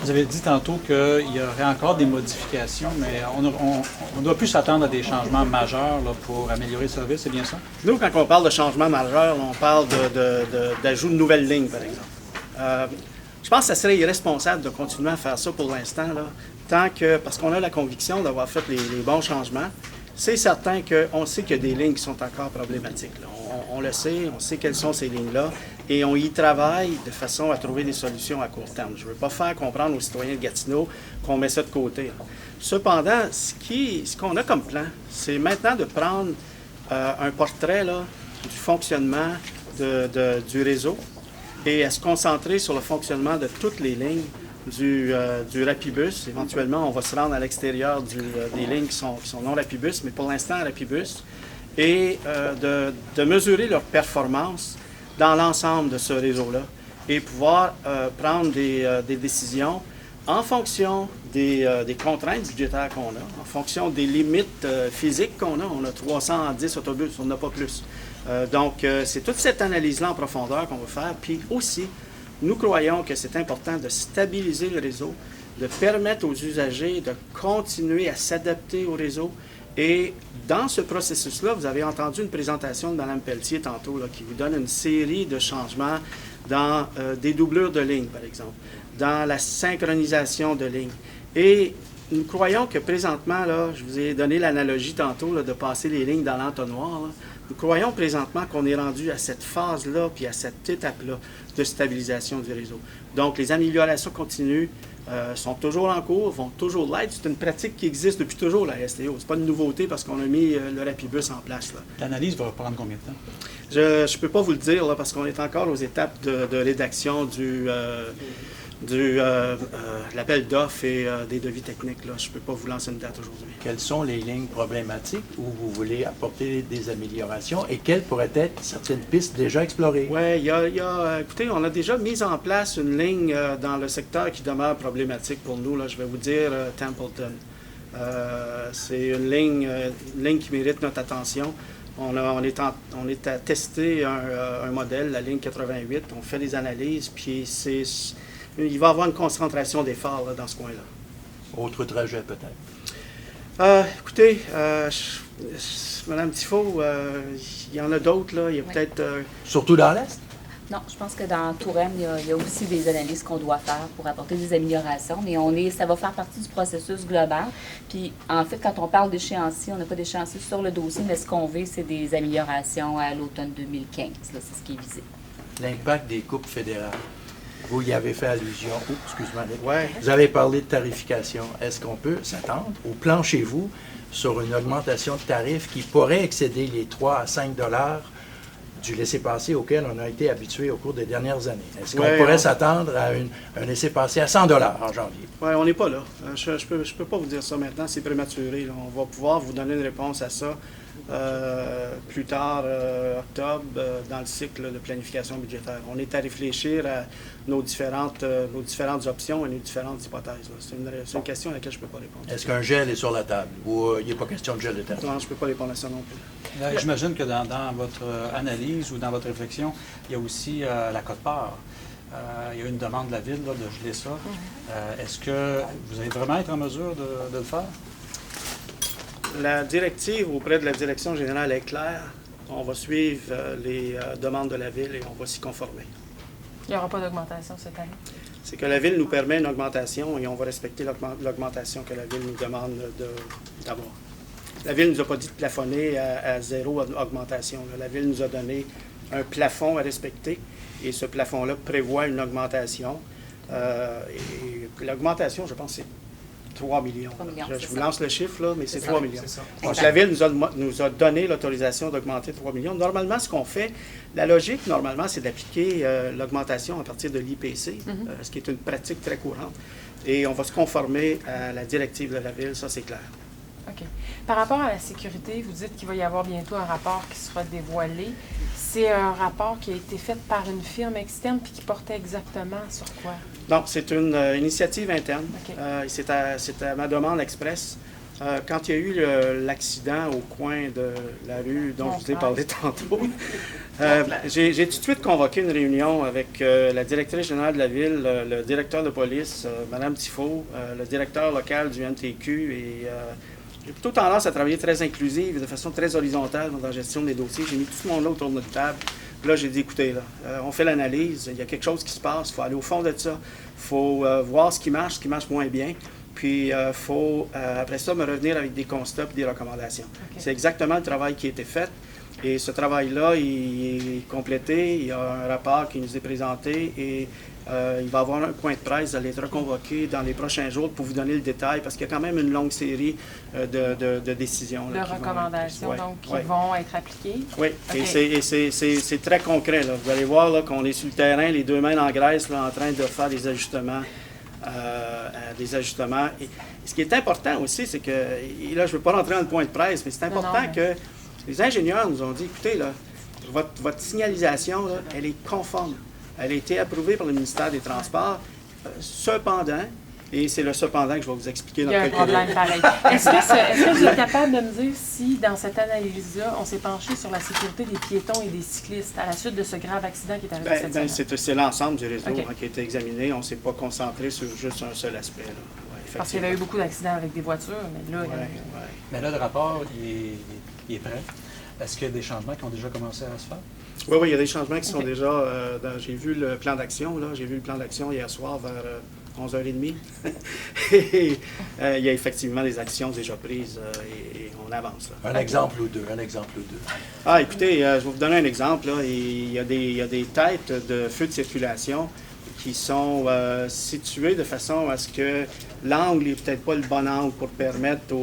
Vous avez dit tantôt qu'il y aurait encore des modifications, mais on ne doit plus s'attendre à des changements majeurs là, pour améliorer le service, c'est bien ça? Nous, quand on parle de changement majeur, on parle d'ajout de nouvelles lignes, par exemple. Je pense que ça serait irresponsable de continuer à faire ça pour l'instant, là, parce qu'on a la conviction d'avoir fait les bons changements. C'est certain qu'on sait qu'il y a des lignes qui sont encore problématiques, là. On le sait, on sait quelles sont ces lignes-là, et on y travaille de façon à trouver des solutions à court terme. Je ne veux pas faire comprendre aux citoyens de Gatineau qu'on met ça de côté, là. Cependant, ce qu'on a comme plan, c'est maintenant de prendre un portrait là, du fonctionnement du réseau et à se concentrer sur le fonctionnement de toutes les lignes du Rapibus. Éventuellement, on va se rendre à l'extérieur des lignes qui sont non Rapibus, mais pour l'instant Rapibus, et de mesurer leur performance dans l'ensemble de ce réseau-là et pouvoir prendre des décisions en fonction des contraintes budgétaires qu'on a, en fonction des limites physiques qu'on a. On a 310 autobus, on n'a pas plus. Donc, c'est toute cette analyse-là en profondeur qu'on va faire. Puis aussi, nous croyons que c'est important de stabiliser le réseau, de permettre aux usagers de continuer à s'adapter au réseau. Et dans ce processus-là, vous avez entendu une présentation de Mme Pelletier tantôt, là, qui vous donne une série de changements dans des doublures de lignes, par exemple, dans la synchronisation de lignes. Et nous croyons que présentement, là, je vous ai donné l'analogie tantôt là, de passer les lignes dans l'entonnoir, là. Nous croyons présentement qu'on est rendu à cette phase-là, puis à cette étape-là de stabilisation du réseau. Donc, les améliorations continues sont toujours en cours, vont toujours l'être. C'est une pratique qui existe depuis toujours, la STO. Ce n'est pas une nouveauté parce qu'on a mis le Rapibus en place, là. L'analyse va prendre combien de temps? Je ne peux pas vous le dire, là, parce qu'on est encore aux étapes de rédaction l'appel d'offres et des devis techniques, là. Je ne peux pas vous lancer une date aujourd'hui. Quelles sont les lignes problématiques où vous voulez apporter des améliorations et quelles pourraient être certaines pistes déjà explorées? Oui, écoutez, on a déjà mis en place une ligne dans le secteur qui demeure problématique pour nous, là. Je vais vous dire Templeton. C'est une ligne qui mérite notre attention. On est à tester un modèle, la ligne 88. On fait des analyses, puis il va y avoir une concentration d'efforts là, dans ce coin-là. Autre trajet, peut-être? Écoutez, Mme Tifo, il y en a d'autres, là. Il y a peut-être... Surtout dans l'Est? Non, je pense que dans Touraine, il y a aussi des analyses qu'on doit faire pour apporter des améliorations, mais ça va faire partie du processus global. Puis, en fait, quand on parle d'échéancier, on n'a pas d'échéancier sur le dossier, mais ce qu'on veut, c'est des améliorations à l'automne 2015. Là, c'est ce qui est visé. L'impact des coupes fédérales. Vous y avez fait allusion. Excuse-moi. Ouais. Vous avez parlé de tarification. Est-ce qu'on peut s'attendre, ou planchez-vous sur une augmentation de tarifs qui pourrait excéder les 3 à 5 dollars du laissez-passer auquel on a été habitué au cours des dernières années? Est-ce qu'on pourrait s'attendre à un laissez-passer à 100 dollars en janvier? Oui, on n'est pas là. Je peux pas vous dire ça maintenant, c'est prématuré, là. On va pouvoir vous donner une réponse à ça plus tard, octobre, dans le cycle de planification budgétaire. On est à réfléchir à nos différentes options et nos différentes hypothèses. C'est une question à laquelle je ne peux pas répondre. Est-ce qu'un gel est sur la table ou il n'y a pas question de gel de table? Non, je ne peux pas répondre à ça non plus. J'imagine que dans votre analyse ou dans votre réflexion, il y a aussi la quote-part. Il y a une demande de la Ville là, de geler ça. Est-ce que vous allez vraiment être en mesure de le faire? La directive auprès de la Direction générale est claire. On va suivre les demandes de la Ville et on va s'y conformer. Il n'y aura pas d'augmentation cette année? C'est que la Ville nous permet une augmentation et on va respecter l'augmentation que la Ville nous demande d'avoir. La Ville ne nous a pas dit de plafonner à zéro augmentation. La Ville nous a donné un plafond à respecter et ce plafond-là prévoit une augmentation. Et l'augmentation, je pense, c'est 3 millions. 3 millions, Je vous lance le chiffre, là, mais c'est 3 millions. C'est ça. Donc, la Ville nous a donné l'autorisation d'augmenter 3 millions. Normalement, ce qu'on fait, la logique, normalement, c'est d'appliquer l'augmentation à partir de l'IPC, ce qui est une pratique très courante. Et on va se conformer à la directive de la Ville, ça, c'est clair. OK. Par rapport à la sécurité, vous dites qu'il va y avoir bientôt un rapport qui sera dévoilé. C'est un rapport qui a été fait par une firme externe puis qui portait exactement sur quoi? Non, c'est une initiative interne. OK. C'est à ma demande express. Quand il y a eu l'accident au coin de la rue dont je vous ai parlé tantôt, j'ai tout de suite convoqué une réunion avec la directrice générale de la ville, le directeur de police, Mme Tifo, le directeur local du MTQ. Et j'ai plutôt tendance à travailler très inclusive, de façon très horizontale dans la gestion des dossiers. J'ai mis tout ce monde-là autour de notre table. Puis là, j'ai dit, écoutez, là, on fait l'analyse, il y a quelque chose qui se passe, il faut aller au fond de ça, il faut voir ce qui marche moins bien. Puis, il faut, après ça, me revenir avec des constats et des recommandations. Okay. C'est exactement le travail qui a été fait. Et ce travail-là, il est complété. Il y a un rapport qui nous est présenté et il va y avoir un point de presse. Vous allez être reconvoqué dans les prochains jours pour vous donner le détail parce qu'il y a quand même une longue série de décisions. De recommandations, qui vont être appliquées. Oui, okay. Et c'est très concret. Là. Vous allez voir là, qu'on est sur le terrain, les deux mains en graisse, là, en train de faire des ajustements. Et ce qui est important aussi, c'est que, et là je ne veux pas rentrer dans le point de presse, mais c'est important que les ingénieurs nous ont dit, écoutez, là, votre signalisation, là, elle est conforme. Elle a été approuvée par le ministère des Transports. Cependant, et c'est le cependant que je vais vous expliquer dans quelques minutes. Il y a un problème pareil. Est-ce que vous êtes capable de me dire si, dans cette analyse-là, on s'est penché sur la sécurité des piétons et des cyclistes à la suite de ce grave accident qui est arrivé cette semaine? C'est l'ensemble du réseau qui a été examiné. On ne s'est pas concentré sur juste un seul aspect. Là. Ouais, parce qu'il y avait eu beaucoup d'accidents avec des voitures, mais là... Mais là, le rapport, il est prêt. Est-ce qu'il y a des changements qui ont déjà commencé à se faire? Oui, il y a des changements qui sont déjà... j'ai vu le plan d'action, là. J'ai vu le plan d'action hier soir vers 11h30. Et il y a effectivement des actions déjà prises et on avance. Là. Un exemple ou deux. Ah, écoutez, je vais vous donner un exemple. Là. Il y a des têtes de feux de circulation qui sont situées de façon à ce que l'angle n'est peut-être pas le bon angle pour permettre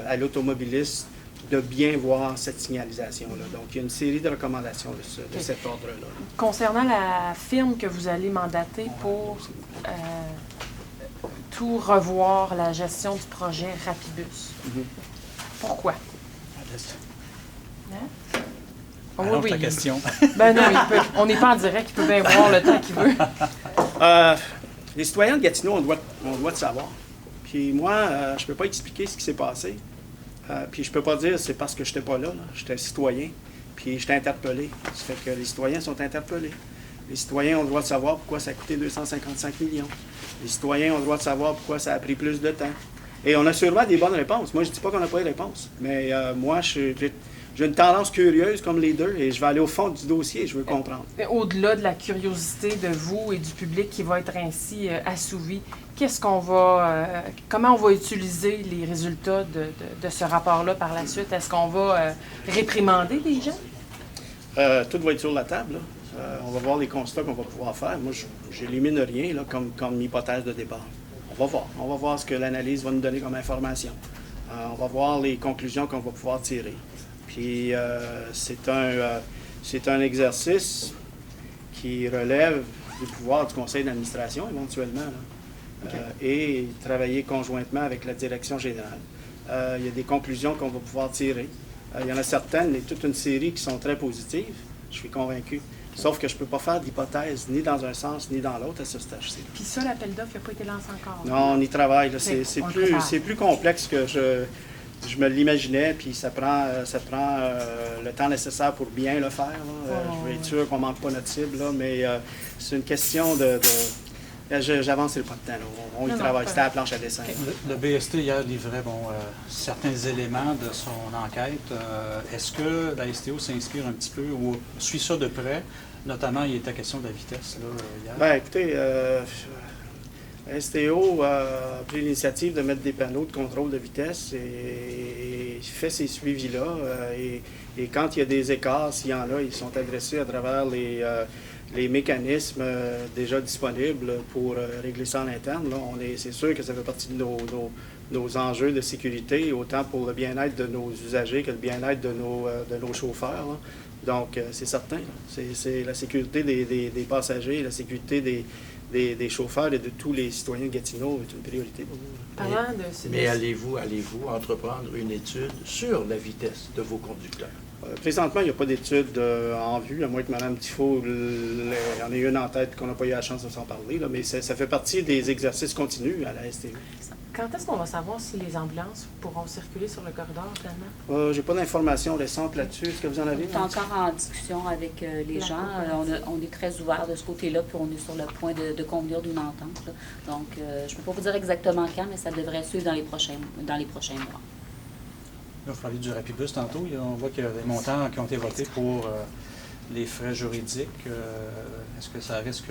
à l'automobiliste de bien voir cette signalisation-là. Donc, il y a une série de recommandations de cet ordre-là. Concernant la firme que vous allez mandater pour tout revoir la gestion du projet Rapibus, pourquoi? Alors, ta question. Ben non, on n'est pas en direct, il peut bien voir le temps qu'il veut. Les citoyens de Gatineau, on doit le savoir. Puis moi, je ne peux pas expliquer ce qui s'est passé. Puis je peux pas dire c'est parce que je n'étais pas là. J'étais citoyen, puis j'étais interpellé. Ça fait que les citoyens sont interpellés. Les citoyens ont le droit de savoir pourquoi ça a coûté 255 millions. Les citoyens ont le droit de savoir pourquoi ça a pris plus de temps. Et on a sûrement des bonnes réponses. Moi, je ne dis pas qu'on n'a pas de réponses, mais moi, j'ai une tendance curieuse comme les deux et je vais aller au fond du dossier et je veux comprendre. Au-delà de la curiosité de vous et du public qui va être ainsi assouvi, comment on va utiliser les résultats de ce rapport-là par la suite? Est-ce qu'on va réprimander les gens? Tout va être sur la table. Là. On va voir les constats qu'on va pouvoir faire. Moi, je n'élimine rien là, comme hypothèse de départ. On va voir. On va voir ce que l'analyse va nous donner comme information. On va voir les conclusions qu'on va pouvoir tirer. Puis c'est un exercice qui relève du pouvoir du conseil d'administration, éventuellement, là. Et travailler conjointement avec la direction générale. Il y a des conclusions qu'on va pouvoir tirer. Il y en a certaines, et toute une série qui sont très positives, je suis convaincu. Sauf que je ne peux pas faire d'hypothèse ni dans un sens ni dans l'autre à ce stade-ci. Puis ça, l'appel d'offres n'a pas été lancé encore? Non, on y travaille. C'est plus complexe que je me l'imaginais, puis ça prend le temps nécessaire pour bien le faire. Je veux être sûr qu'on ne manque pas notre cible, là, mais c'est une question de j'avance le pas de temps. Là. On y travaille. C'était à la planche à dessin. Okay. Le BST hier livrait certains éléments de son enquête. Est-ce que la STO s'inspire un petit peu ou suit ça de près? Notamment, il était question de la vitesse là, hier. Bien, écoutez, la STO a pris l'initiative de mettre des panneaux de contrôle de vitesse et fait ces suivis-là. Et quand il y a des écarts, s'il y en a, ils sont adressés à travers les mécanismes déjà disponibles pour régler ça en interne. Là, c'est sûr que ça fait partie de nos enjeux de sécurité, autant pour le bien-être de nos usagers que le bien-être de nos chauffeurs. Là. Donc, c'est certain. C'est la sécurité des passagers, la sécurité des chauffeurs et de tous les citoyens de Gatineau est une priorité pour nous. Mais allez-vous entreprendre une étude sur la vitesse de vos conducteurs? Présentement, il n'y a pas d'études en vue, à moins que Mme Tifo il y en ait une en tête qu'on n'a pas eu la chance de s'en parler, là, mais ça fait partie des exercices continus à la STU. Quand est-ce qu'on va savoir si les ambulances pourront circuler sur le corridor, finalement? J'ai pas d'informations récentes là-dessus. Est-ce que vous en avez? On est encore en discussion avec les gens. On est très ouvert de ce côté-là, puis on est sur le point de convenir d'une entente, là. Donc, je ne peux pas vous dire exactement quand, mais ça devrait suivre dans les prochains mois. Là, vous parlez du Rapibus tantôt. On voit qu'il y a des montants qui ont été votés pour les frais juridiques. Est-ce que ça risque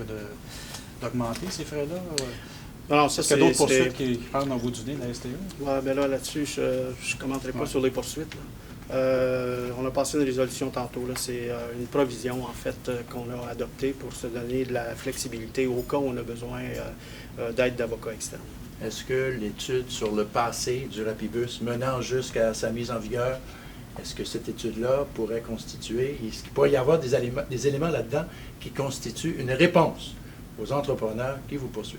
d'augmenter, ces frais-là? Non, ça, Est-ce qu'il y a d'autres poursuites qui parlent dans vos du nez de la STU? Oui, bien là-dessus, je ne commenterai pas sur les poursuites. Là. On a passé une résolution tantôt. C'est une provision, en fait, qu'on a adoptée pour se donner de la flexibilité au cas où on a besoin d'aide d'avocats externes. Est-ce que l'étude sur le passé du Rapibus menant jusqu'à sa mise en vigueur, est-ce que cette étude-là pourrait constituer, est-ce qu'il pourrait y avoir des éléments là-dedans qui constituent une réponse aux entrepreneurs qui vous poursuivent?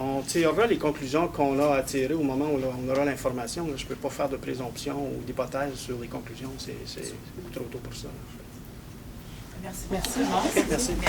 On tirera les conclusions qu'on a à tirer au moment où on aura l'information. Je ne peux pas faire de présomption ou d'hypothèse sur les conclusions. C'est trop tôt pour ça. Merci. Merci.